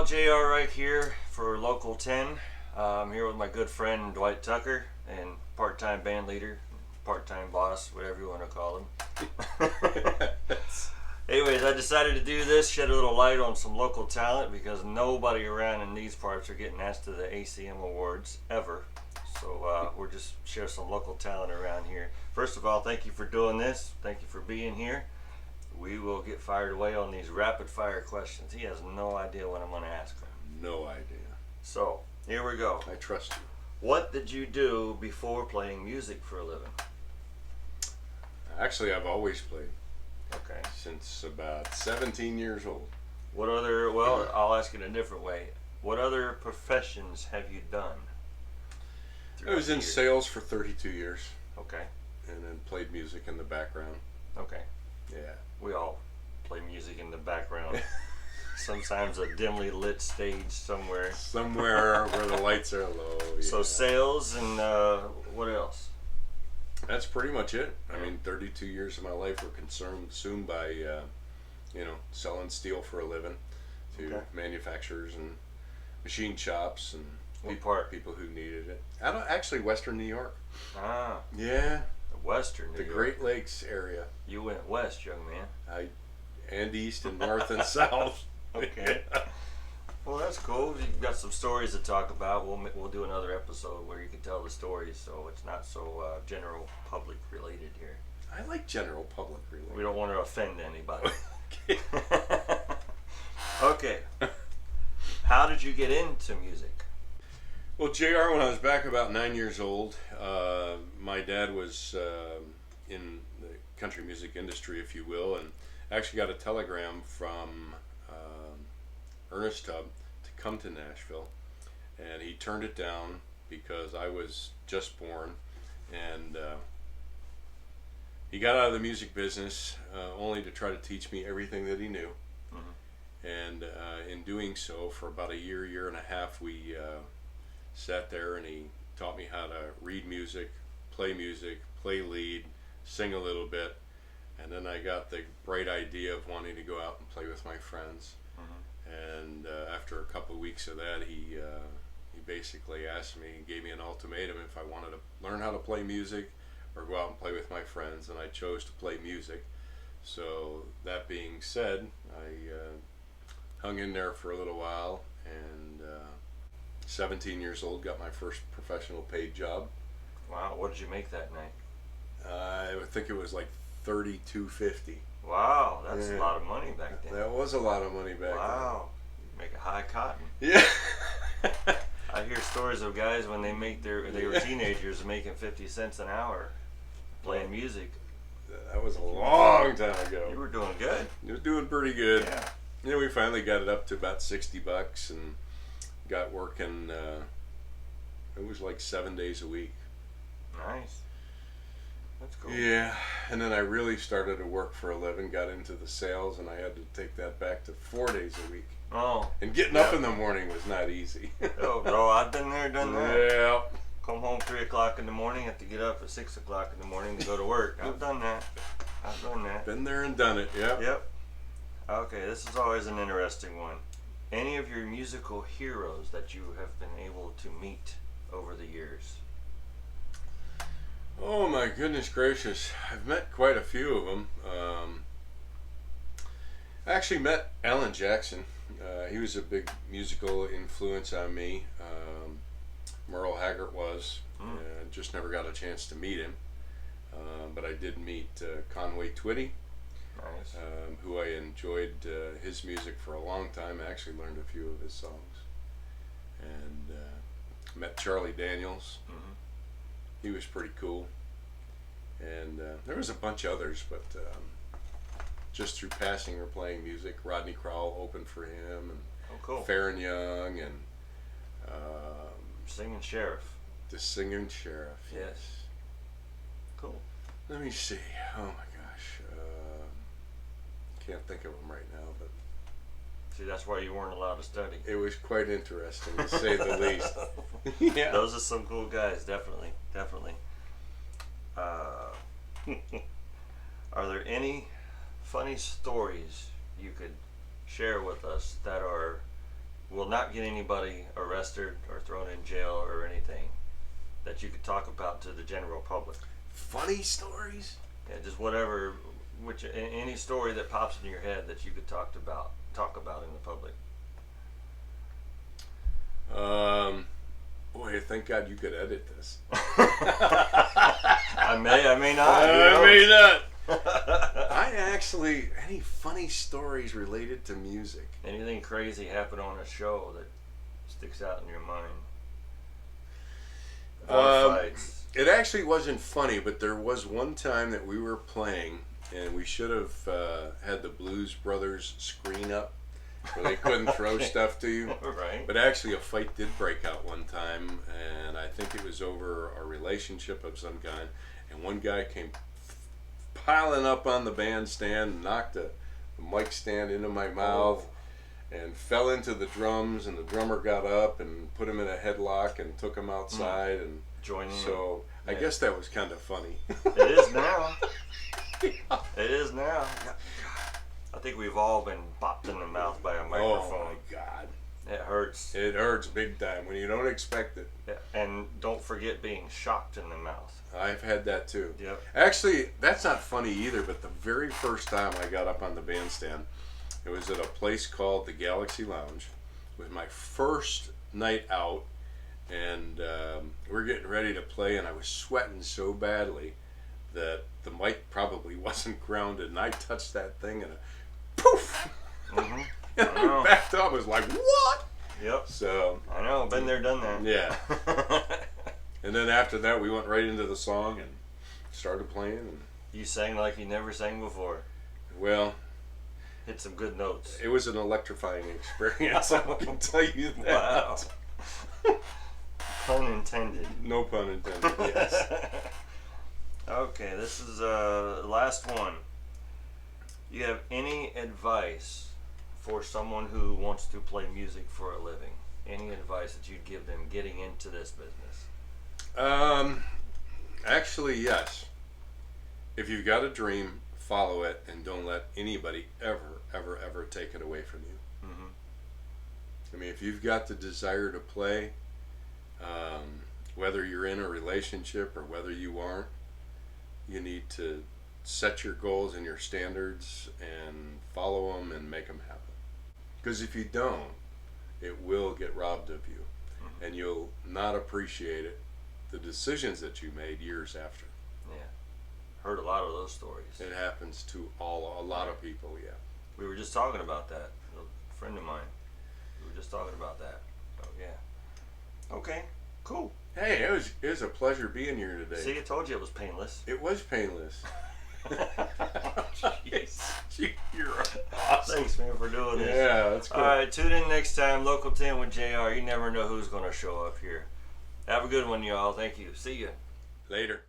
y'all, JR right here for Local 10. I'm here with my good friend Dwight Tucker and part-time band leader, part-time boss, whatever you want to call him. Anyways, I decided to do this, shed a little light on some local talent because nobody around in these parts are getting asked to the ACM Awards ever. So we're just share some local talent around here. First of all, thank you for doing this. Thank you for being here. We will get fired away on these rapid fire questions. He has no idea what I'm going to ask him. No idea. So, here we go. I trust you. What did you do before playing music for a living? Actually, I've always played. Okay. Since about 17 years old. What other, well, I'll ask it a different way. What other professions have you done? I was in sales for 32 years. Okay. And then played music in the background. Okay. Yeah. We all play music in the background. Sometimes a dimly lit stage somewhere. Somewhere where the lights are low. Yeah. So sales and what else? That's pretty much it. I mean, 32 years of my life were consumed by, selling steel for a living to manufacturers and machine shops and people who needed it. Actually, Western New York. Ah. Yeah. Western New the York. Great Lakes area. You went west, young man. And east and north and south. Okay. Well, that's cool. You've got some stories to talk about. We'll do another episode where you can tell the stories, so it's not so general public related here. I like general public related. We don't want to offend anybody. Okay. How did you get into music? Well, JR, when I was back about 9 years old, my dad was in the country music industry, if you will, and actually got a telegram from Ernest Tubb to come to Nashville, and he turned it down because I was just born, and he got out of the music business only to try to teach me everything that he knew. Mm-hmm. And in doing so, for about a year and a half, we sat there and he taught me how to read music, play lead, sing a little bit, and then I got the bright idea of wanting to go out and play with my friends. Mm-hmm. And after a couple of weeks of that, he basically asked me, gave me an ultimatum if I wanted to learn how to play music or go out and play with my friends, and I chose to play music. So that being said, I hung in there for a little while, and 17 years old, got my first professional paid job. Wow, what did you make that night? I think it was like $32.50. Wow, that's a lot of money back then. That was a lot of money back then. Wow, you make a high cotton. Yeah. I hear stories of guys when they were teenagers making 50 cents an hour playing music. That was a long time ago. You were doing good. You was doing pretty good. Yeah. Yeah, we finally got it up to about $60 and got working, it was like 7 days a week. Nice. That's cool. Yeah, and then I really started to work for a living, got into the sales, and I had to take that back to 4 days a week. Oh. And getting up in the morning was not easy. Oh, bro, I've been there, done that. Yeah. Come home 3 o'clock in the morning, have to get up at 6 o'clock in the morning to go to work. I've done that. Been there and done it, yep. Yep. Okay, this is always an interesting one. Any of your musical heroes that you have been able to meet over the years? Oh my goodness gracious, I've met quite a few of them. I actually met Alan Jackson. He was a big musical influence on me. Merle Haggard was. Just never got a chance to meet him. But I did meet Conway Twitty. Nice. Who I enjoyed his music for a long time. I actually learned a few of his songs. And met Charlie Daniels. Mm-hmm. He was pretty cool. And there was a bunch of others, but just through passing or playing music, Rodney Crowell opened for him, and Farron Young, and Singing Sheriff. The Singing Sheriff. Yes. Cool. Let me see. Oh my gosh. Can't think of them right now, but see, that's why you weren't allowed to study. It was quite interesting, to say the least. Yeah. Those are some cool guys, definitely. Are there any funny stories you could share with us that are will not get anybody arrested or thrown in jail or anything that you could talk about to the general public? Funny stories? Yeah, just whatever, any story that pops in your head that you could talk about in the public. Boy, thank God you could edit this. I may not. I may not. Any funny stories related to music? Anything crazy happen on a show that sticks out in your mind? Bar fights. It actually wasn't funny, but there was one time that we were playing, and we should have had the Blues Brothers screen up where they couldn't throw stuff to you. Right. But actually, a fight did break out one time, and I think it was over a relationship of some kind. And one guy came piling up on the bandstand, knocked the mic stand into my mouth, and fell into the drums. And the drummer got up and put him in a headlock and took him outside and join in. So I guess that was kind of funny. It is now. It is now. I think we've all been popped in the mouth by a microphone. Oh my God. It hurts. It hurts big time when you don't expect it. Yeah. And don't forget being shocked in the mouth. I've had that too. Yep. Actually, that's not funny either, but the very first time I got up on the bandstand, it was at a place called the Galaxy Lounge. It was my first night out, and we're getting ready to play, and I was sweating so badly that the mic probably wasn't grounded, and I touched that thing and poof! Mm-hmm. And I backed up. I was like, what? Yep. So I know. Been there, done that. Yeah. And then after that, we went right into the song and started playing. And you sang like you never sang before. Well, hit some good notes. It was an electrifying experience. I can tell you that. Wow. Pun intended. No pun intended. Yes. Okay, this is the last one. You have any advice for someone who wants to play music for a living? Any advice that you'd give them getting into this business? Actually, yes. If you've got a dream, follow it, and don't let anybody ever take it away from you. Mm-hmm. I mean, if you've got the desire to play, whether you're in a relationship or whether you aren't, you need to set your goals and your standards and follow them and make them happen. Because if you don't, it will get robbed of you, and you'll not appreciate it, the decisions that you made years after. Yeah, heard a lot of those stories. It happens to a lot of people. Yeah. We were just talking about that. A friend of mine. We were just talking about that. Oh yeah. Okay. Cool. Hey, it was a pleasure being here today. See, I told you it was painless. It was painless. Jeez. You're awesome. Thanks, man, for doing this. Yeah, that's cool. All right, tune in next time. Local 10 with JR. You never know who's going to show up here. Have a good one, y'all. Thank you. See ya. Later.